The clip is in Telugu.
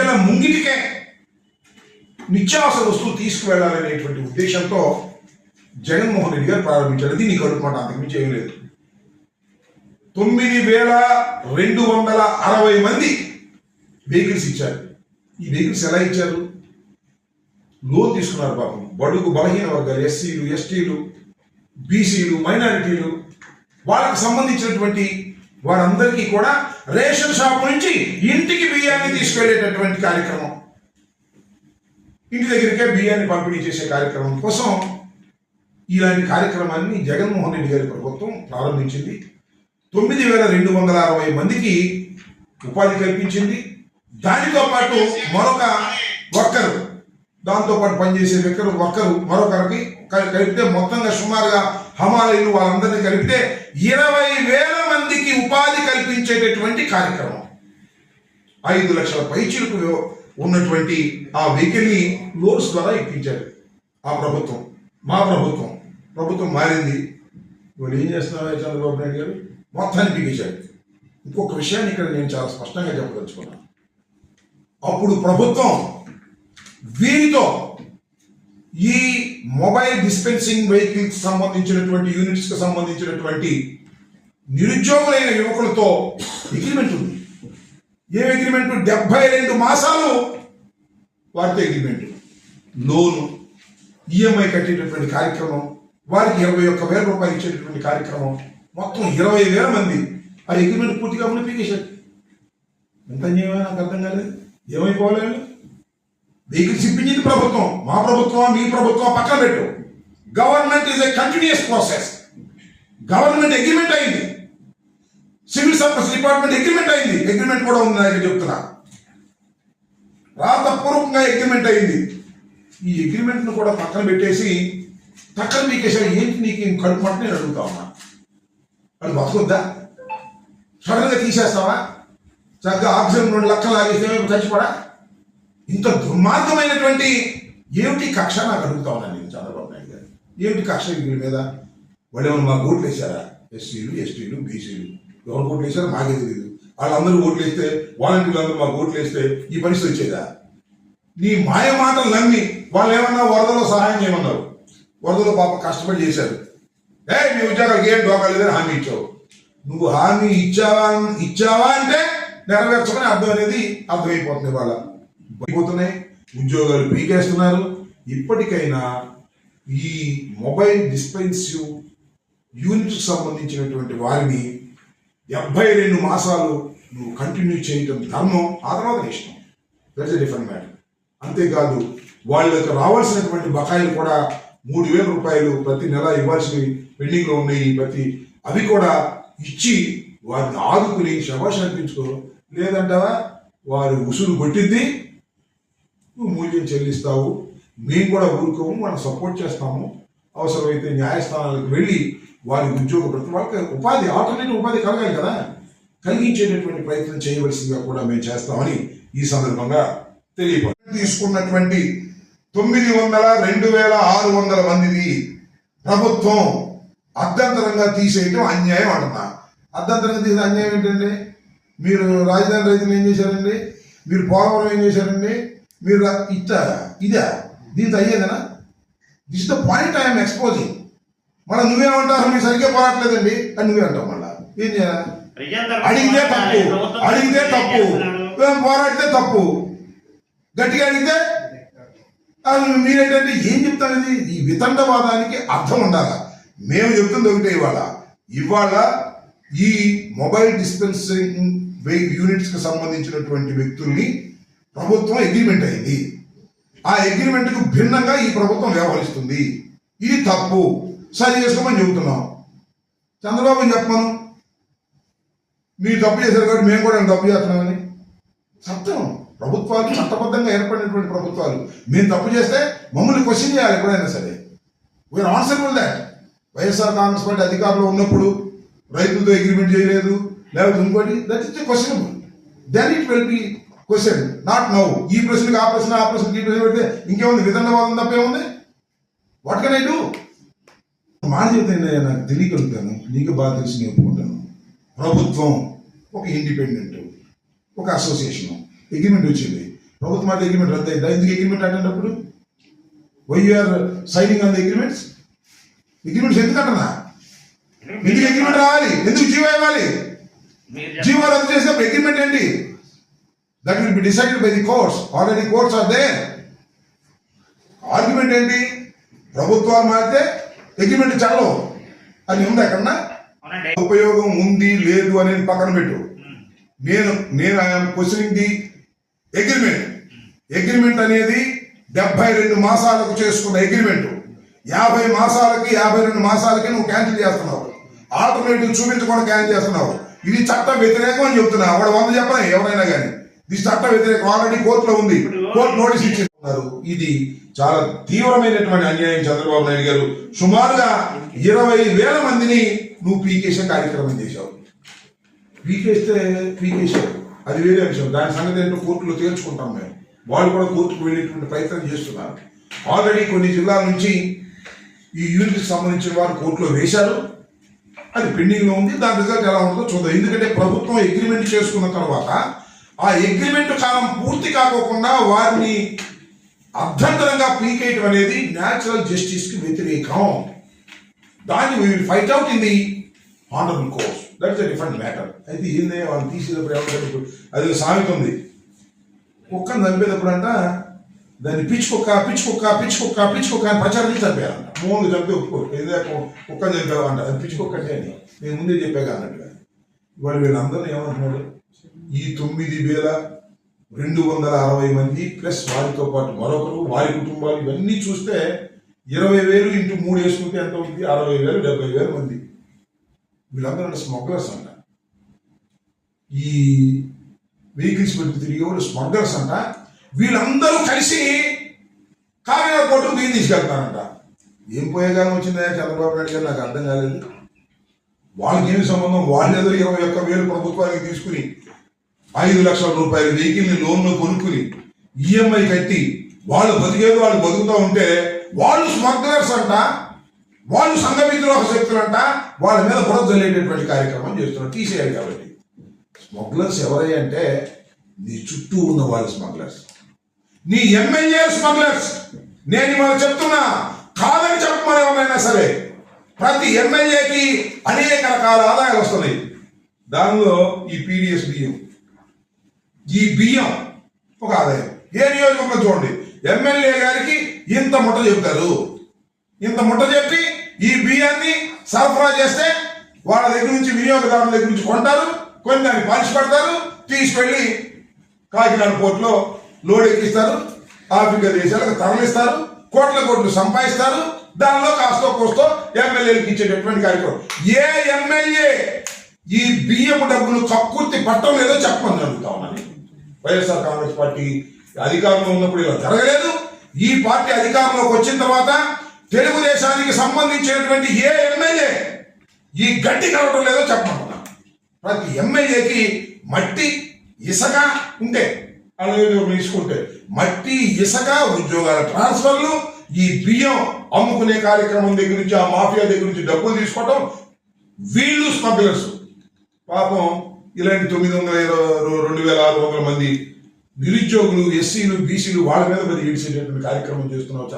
ప్రజల ముంగిటికే నిత్యావసర వస్తువులు తీసుకువెళ్లాలనేటువంటి ఉద్దేశంతో జగన్మోహన్ రెడ్డి గారు ప్రారంభించారు. దీన్ని కడుపుమాట అంతకుమించి ఏమీ లేదు. 9,260 మంది వెహికల్స్ ఇచ్చారు. ఈ వెహికల్స్ ఎలా ఇచ్చారు? లోన్ తీసుకున్నారు పాపం. బడుగు బలహీన వర్గాలు, ఎస్సీలు, ఎస్టీలు, బీసీలు, మైనారిటీలు, వాళ్ళకు సంబంధించినటువంటి వారందరికీ కూడా రేషన్ షాప్ నుంచి ఇంటికి బియ్యాన్ని తీసుకెళ్లేటటువంటి కార్యక్రమం, ఇంటి దగ్గరికే బియ్యాన్ని పంపిణీ చేసే కార్యక్రమం కోసం ఇలాంటి కార్యక్రమాన్ని జగన్మోహన్ రెడ్డి గారి ప్రభుత్వం ప్రారంభించింది. 9,260 మందికి ఉపాధి కల్పించింది. దానితో పాటు మరొక వర్కరు, దాంతోపాటు పనిచేసే వర్కరు మరొకరికి కలిపితే మొత్తంగా సుమారుగా హమాలీలు వాళ్ళందరినీ కలిపితే 20,000 మందికి ఉపాధి కల్పించేటటువంటి కార్యక్రమం. 5 లక్షల పైచీలకు ఉన్నటువంటి ఆ వెహికల్ని లోన్స్ ద్వారా ఇప్పించారు ఆ ప్రభుత్వం. మా ప్రభుత్వం మారింది. ఇవాళ ఏం చేస్తున్నారు చంద్రబాబు నాయుడు గారు? మొత్తాన్ని పీకేశారు. ఇంకొక విషయాన్ని ఇక్కడ నేను చాలా స్పష్టంగా చెప్పదలుచుకున్నాను. అప్పుడు ప్రభుత్వం వీరితో ఈ మొబైల్ డిస్పెన్సింగ్ వెహికల్స్ సంబంధించినటువంటి యూనిట్స్కి సంబంధించినటువంటి నిరుద్యోగులైన యువకులతో అగ్రిమెంట్ ఉంది. ఏ అగ్రిమెంట్? 72 మాసాలు వారితో అగ్రిమెంట్, లోను, ఈఎంఐ కట్టేటటువంటి కార్యక్రమం, వారికి 21,000 రూపాయలు ఇచ్చేటటువంటి కార్యక్రమం, మొత్తం 20,000 మంది ఆ అగ్రిమెంట్ పూర్తిగా అమలు పీకేశారు. ఎంత అన్యాయమో నాకు అర్థం కాలేదు. ఏమైపోవాలి? వెహికల్స్ ఇప్పించింది ప్రభుత్వం. మా ప్రభుత్వం, మీ ప్రభుత్వం పక్కన పెట్టు. Government is a continuous process. Government agreement అయింది, సివిల్ సప్లైస్ డిపార్ట్మెంట్ అగ్రిమెంట్ అయింది. అగ్రిమెంట్ కూడా ఉంది, నాకు చెప్తున్నా, రాతపూర్వకంగా అగ్రిమెంట్ అయింది. ఈ అగ్రిమెంట్ను కూడా పక్కన పెట్టేసి పక్కన మీకేసారి ఏంటి నీకు కడుపు మాట నేను అడుగుతా ఉన్నా. అది బతుకొద్దా? సడన్గా తీసేస్తావా? చక్కగా ఆక్సిజన్ 2 లక్షలు లాగేస్తే చచ్చిపోడా? ఇంత దుర్మార్గమైనటువంటి ఏమిటి కక్ష నాకు అడుగుతా ఉన్నాను నేను చంద్రబాబు నాయుడు గారు. ఏమిటి కక్ష వీళ్ళ మీద? వాళ్ళు ఏమైనా మాకు ఓట్లు వేశారా? ఎస్సీలు, ఎస్టీలు, బీసీలు ఎవరు ఓట్లు వేశారో మాకే తెలియదు. వాళ్ళందరూ ఓట్లు వేస్తే, వాలంటీర్లందరూ మాకు ఓట్లు వేస్తే ఈ పరిస్థితి వచ్చేదా? నీ మాయ మాటలు నమ్మి వాళ్ళు ఏమన్నా వరదలో సహాయం చేయమన్నారు. వరదలో పాప కష్టపడి చేశారు. మీ ఉద్యోగాలకు ఏం డోకాలేదని హామీ ఇచ్చావు. నువ్వు హామీ ఇచ్చావా అంటే నెరవేర్చమని అర్థమైపోతుంది. వాళ్ళ అయిపోతున్నాయి, ఉద్యోగాలు పీకేస్తున్నారు. ఇప్పటికైనా ఈ మొబైల్ డిస్పెన్సివ్ యూనిట్కి సంబంధించినటువంటి వారిని 72 మాసాలు నువ్వు కంటిన్యూ చేయటం ధర్మం, ఆ తర్వాత ఇష్టం. That's a different matter. అంతేకాదు వాళ్ళకి రావాల్సినటువంటి బకాయిలు కూడా 3,000 రూపాయలు ప్రతి నెల ఇవ్వాల్సినవి పెండింగ్లో ఉన్నాయి. అవి కూడా ఇచ్చి వారిని ఆదుకుని శభాష్ అనిపించుకో. లేదంటావా వారి ఉసురు కొట్టింది, నువ్వు మూల్యం చెల్లిస్తావు, మేము కూడా ఊరుకోము, మనం సపోర్ట్ చేస్తాము. అవసరమైతే న్యాయస్థానాలకు వెళ్ళి వారి ఉద్యోగ ప్రతి వాళ్ళకి ఆల్టర్నేటివ్ ఉపాధి కలగాలి కదా, కలిగించేటటువంటి ప్రయత్నం చేయవలసిందిగా కూడా మేము చేస్తామని ఈ సందర్భంగా తెలియపడి తీసుకున్నటువంటి 2,600 మందిది ప్రభుత్వం అర్ధంతరంగా తీసేయటం అన్యాయం అంటున్నా. అర్ధంతరంగా తీసే అన్యాయం ఏంటండి? మీరు రాజధాని రైతులు ఏం చేశారండి? మీరు పోలవరం ఏం చేశారండి? మీరు ఇదా దీంతో అయ్యేదనా? This the point I'm exposing. మళ్ళీ నువ్వేమంటారు? మీరు సరిగ్గా పోరాట్లేదండి అని నువ్వే అంటావు. మళ్ళీ ఏం చేయాలి? అడిగితే తప్పు, పోరాడితే తప్పు, గట్టిగా అడిగితే మీరేంటంటే ఏం చెప్తానండి? ఈ వితండవాదానికి అర్థం ఉండాలా? మేము చెప్తుంది ఒకటే, ఇవాళ ఈ మొబైల్ డిస్పెన్సింగ్ యూనిట్స్కి సంబంధించినటువంటి వ్యక్తుల్ని ప్రభుత్వం అగ్రిమెంట్ అయింది. ఆ అగ్రిమెంట్కు భిన్నంగా ఈ ప్రభుత్వం వ్యవహరిస్తుంది. ఇది తప్పు, సరి చేసుకోమని చెబుతున్నాం. చంద్రబాబుని చెప్పమను, మీరు తప్పు చేశారు కాబట్టి మేము కూడా తప్పు చేస్తున్నామని. సత్యం, ప్రభుత్వాలు చట్టబద్ధంగా ఏర్పడినటువంటి ప్రభుత్వాలు. మేము తప్పు చేస్తే మమ్మల్ని క్వశ్చన్ చేయాలి ఎప్పుడైనా సరే. We are answerable that. YSR Congress Party అధికారంలో ఉన్నప్పుడు రైతులతో అగ్రిమెంట్ చేయలేదు, లేకపోతే ఇంకోటి, that is questionable. Then it will be question, not now. ఈ ప్రశ్నకి ఆ ప్రశ్న, ఆ ప్రశ్నకి ఈ ప్రశ్న పెడితే ఇంకేముంది? వితండవాదం తప్పేముంది? What can I do? మాట చెబితే నాకు తెలియగలుగుతాను, నీకు బాగా తెలిసి నేను ఒప్పుకుంటాను. ప్రభుత్వం ఒక ఇండిపెండెంట్, ఒక అసోసియేషన్ అగ్రిమెంట్ వచ్చింది. ప్రభుత్వం మాట అగ్రిమెంట్ రద్దు అయిందా? ఎందుకు అగ్రిమెంట్ అంటున్నప్పుడు why you're signing on the agreements ఎందుకు అంటున్నా? ఎందుకు అగ్రిమెంట్ రావాలి? ఎందుకు జీవో ఇవ్వాలి? జీవో రద్దు చేసినప్పుడు అగ్రిమెంట్ ఏంటి? That will be decided by the courts. Already courts are there. Argument ఏంటి? ప్రభుత్వాలు మారితే అగ్రిమెంట్ చల్లవు అని ఉంది ఎక్కడన్నా? ఉపయోగం ఉంది లేదు అనేది పక్కన పెట్టు. నేను ఐఎమ్ క్వశ్చనింగ్ ది అగ్రిమెంట్ అనేది 72 మాసాలకు చేసుకున్న అగ్రిమెంట్ 50 మాసాలకి 52 మాసాలకి నువ్వు క్యాన్సిల్ చేస్తున్నావు. ఆల్టర్నేటివ్ చూపించకుండా క్యాన్సిల్ చేస్తున్నావు. ఇది చట్ట వ్యతిరేకం అని చెప్తున్నా. వాడు 100 చెప్పలే ఎవరైనా కానీ ఇది చట్ట వ్యతిరేకం. ఆల్రెడీ కోర్టులో ఉంది. కోర్టు నోటీస్ ఇచ్చిన్నారు. ఇది చాలా తీవ్రమైనటువంటి అన్యాయం. చంద్రబాబు నాయుడు గారు సుమారుగా 20,000 మందిని నువ్వు పీకేసే కార్యక్రమం చేశావు. పీకేసావు అది వేరే విషయం. దాని సంగతి ఏంటో కోర్టులో తేల్చుకుంటాం మేము. వాళ్ళు కూడా కోర్టుకు వెళ్ళేటువంటి ప్రయత్నం చేస్తున్నారు. ఆల్రెడీ కొన్ని జిల్లాల నుంచి ఈ యూనిట్కి సంబంధించిన వారు కోర్టులో వేశారు. అది పెండింగ్లో ఉంది. దాని రిజల్ట్ ఎలా ఉంటుందో చూద్దాం. ఎందుకంటే ప్రభుత్వం అగ్రిమెంట్ చేసుకున్న తర్వాత ఆ అగ్రిమెంట్ కాలం పూర్తి కాకోకుండా వారిని అభ్యంతరంగా పీకేయటం అనేది న్యాచురల్ జస్టిస్కి వ్యతిరేకం. దాన్ని we will fight out in the honourable courts. That's a different matter. అయితే ఏందే వాళ్ళు తీసేటప్పుడు ఏమంటారు? అది సామెత ఉంది. కుక్కను చంపేటప్పుడు అంట దాన్ని పిచ్చుకొక్క అని ప్రచారం చంపేయాలంట. మూడు చంపి ఒప్పుకోరు. ఏదో కుక్కను చంపేవాలంట. అది పిచ్చుకొక్క అంటే అని నేను ముందే చెప్పాగా అన్నట్టుగా. ఇవాళ వీళ్ళందరూ ఏమంటున్నాడు? ఈ 9,260 మంది ప్లస్ వారితో పాటు మరొకరు వారి కుటుంబాలు ఇవన్నీ చూస్తే 20,000 ఇంటూ 3 వేసుకుంటే ఎంత ఉంది? 60,000 70,000 మంది. వీళ్ళందరూ స్మగ్లర్స్ అంట. ఈ వెహికల్స్ పెట్టి తిరిగేవాళ్ళు స్మగ్లర్స్ అంట. వీళ్ళందరూ కలిసి కాకినాడ పోర్టుకు బియ్యం తీసుకెళ్తారంట. ఏం పోయేగానం వచ్చిందా చంద్రబాబు నాయుడు గారు? నాకు అర్థం కాలేదు. వాళ్ళకి ఏమి సంబంధం? వాళ్ళేదో 21,000 ప్రభుత్వానికి తీసుకుని 5 లక్షల రూపాయల వెహికల్ని లోన్లో కొనుక్కుని ఈఎంఐ కట్టి వాళ్ళు బతికేది వాళ్ళు బతుకుతూ ఉంటే వాళ్ళు స్మగ్లర్స్ అంట. వాళ్ళు సంఘ విద్రోహ శక్తులు అంట. వాళ్ళ మీద బురద జల్లేటటువంటి కార్యక్రమం చేస్తున్నారు. తీసేయాలి. కాబట్టి స్మగ్లర్స్ ఎవరై అంటే నీ చుట్టూ ఉన్న వాళ్ళు స్మగ్లర్స్, నీ ఎమ్మెల్యే స్మగ్లర్స్. నేను ఇవాళ చెప్తున్నా, కాదని చెప్పమని ఎవరైనా సరే ప్రతి ఎమ్మెల్యేకి అనేక రకాల ఆదాయాలు వస్తున్నాయి. దానిలో ఈ పీడిఎస్ బియ్యం, ఈ బియ్యం ఒక ఆదాయం. ఏ నియోజకవర్గం చూడండి, ఎమ్మెల్యే గారికి ఇంత ముట్ట చెప్తారు. ఇంత ముట్ట చెప్పి ఈ బియ్యాన్ని సరఫరా చేస్తే వాళ్ళ దగ్గర నుంచి వినియోగదారుల దగ్గర నుంచి కొంటారు. కొన్ని దాన్ని పాలిష్ పడతారు, తీసుకెళ్ళి కాకినాడ పోర్టులో లోడ్ ఎక్కిస్తారు. ఆఫ్రికా దేశాలకు తరలిస్తారు. కోట్లు సంపాదిస్తారు. దానిలో కాస్తో కోస్తో ఎమ్మెల్యేలకు ఇచ్చేటటువంటి కార్యక్రమం. ఏ ఎమ్మెల్యే ఈ బియ్యపు డబ్బులు కక్కుర్తి పట్టం లేదో చెప్పమని జరుగుతా ఉన్నది. వైఎస్ఆర్ కాంగ్రెస్ పార్టీ అధికారంలో ఉన్నప్పుడు ఇలా జరగలేదు. ఈ పార్టీ అధికారంలోకి వచ్చిన తర్వాత తెలుగుదేశానికి సంబంధించినటువంటి ఏ ఎమ్మెల్యే ఈ గడ్డి కలవటం లేదో చెప్పమన్నా. ప్రతి ఎమ్మెల్యేకి మట్టి ఇసుక ఉంటే అలాగే తీసుకుంటే మట్టి ఇసుక ఉద్యోగాల ట్రాన్స్ఫర్లు, ఈ బియ్యం అమ్ముకునే కార్యక్రమం దగ్గర నుంచి ఆ మాఫియా దగ్గర నుంచి డబ్బులు తీసుకోవటం, వీళ్ళు స్మగ్లర్స్. పాపం ఇలాంటి 2,600 మంది నిరుద్యోగులు, ఎస్సీలు, బీసీలు వాళ్ళ మీద మరి ఏడ్చేటటువంటి కార్యక్రమం చేస్తున్నావు.